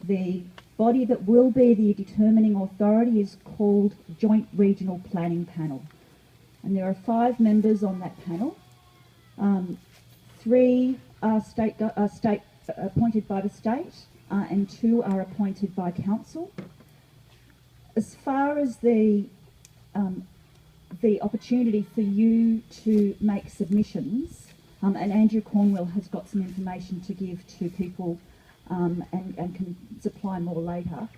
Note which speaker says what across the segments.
Speaker 1: The body that will be the determining authority is called Joint Regional Planning Panel. And there are 5 members on that panel. 3 are state appointed by the state, and 2 are appointed by council. As far as the opportunity for you to make submissions, and Andrew Cornwell has got some information to give to people and can supply more later.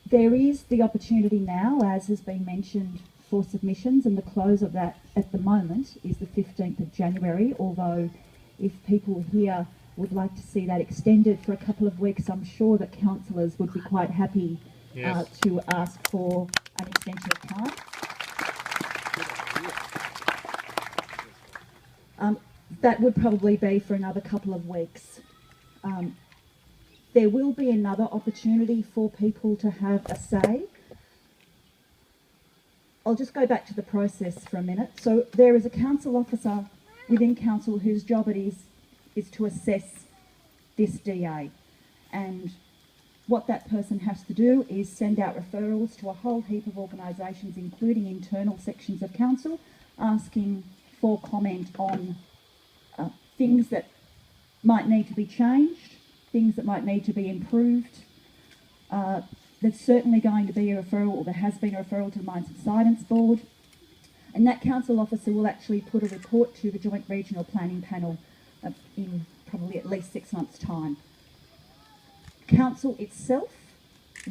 Speaker 1: There is the opportunity now, as has been mentioned, for submissions, and the close of that at the moment is the 15th of January, although if people here would like to see that extended for a couple of weeks, I'm sure that councillors would be quite happy to ask for an extension of time. That would probably be for another couple of weeks. There will be another opportunity for people to have a say. I'll just go back to the process for a minute. So there is a council officer within council whose job it is to assess this DA, and what that person has to do is send out referrals to a whole heap of organisations, including internal sections of council, asking for comment on things that might need to be changed, things that might need to be improved. There's certainly going to be a referral, or there has been a referral to the Mine Subsidence Board, and that council officer will actually put a report to the Joint Regional Planning Panel in probably at least 6 months' time. Council itself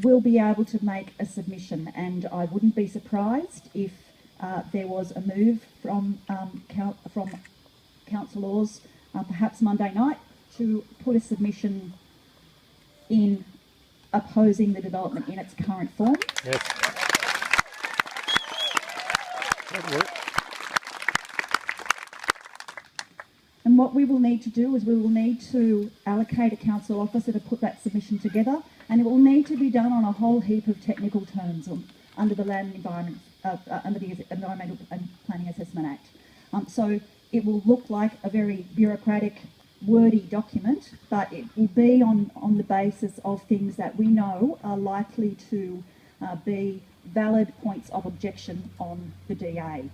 Speaker 1: will be able to make a submission, and I wouldn't be surprised if there was a move from councillors, perhaps Monday night, to put a submission in opposing the development in its current form.
Speaker 2: Yes.
Speaker 1: And what we will need to do is we will need to allocate a council officer to put that submission together, and it will need to be done on a whole heap of technical terms under the Land and Environment, under the Environmental and Planning Assessment Act. So it will look like a very bureaucratic, wordy document, but it will be on the basis of things that we know are likely to be valid points of objection on the DA.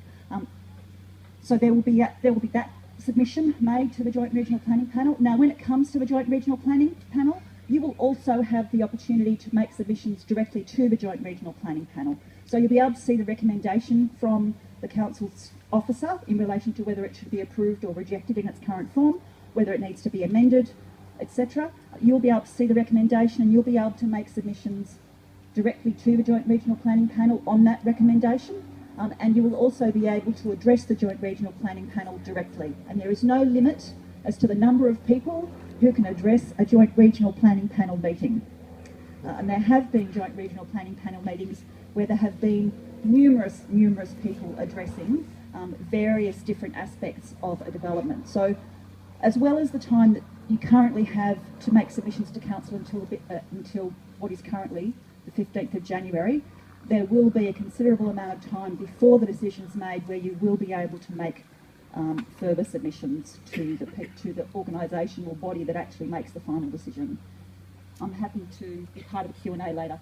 Speaker 1: So there will be that submission made to the Joint Regional Planning Panel. Now, when it comes to the Joint Regional Planning Panel, you will also have the opportunity to make submissions directly to the Joint Regional Planning Panel. So you'll be able to see the recommendation from the council's officer in relation to whether it should be approved or rejected in its current form, whether it needs to be amended, etc. You'll be able to see the recommendation, and you'll be able to make submissions directly to the Joint Regional Planning Panel on that recommendation. And you will also be able to address the Joint Regional Planning Panel directly. And there is no limit as to the number of people who can address a Joint Regional Planning Panel meeting. And there have been Joint Regional Planning Panel meetings where there have been numerous people addressing various different aspects of a development. So as well as the time that you currently have to make submissions to council until what is currently the 15th of January, there will be a considerable amount of time before the decision is made where you will be able to make further submissions to the organisation or body that actually makes the final decision. I'm happy to be part of the Q&A later.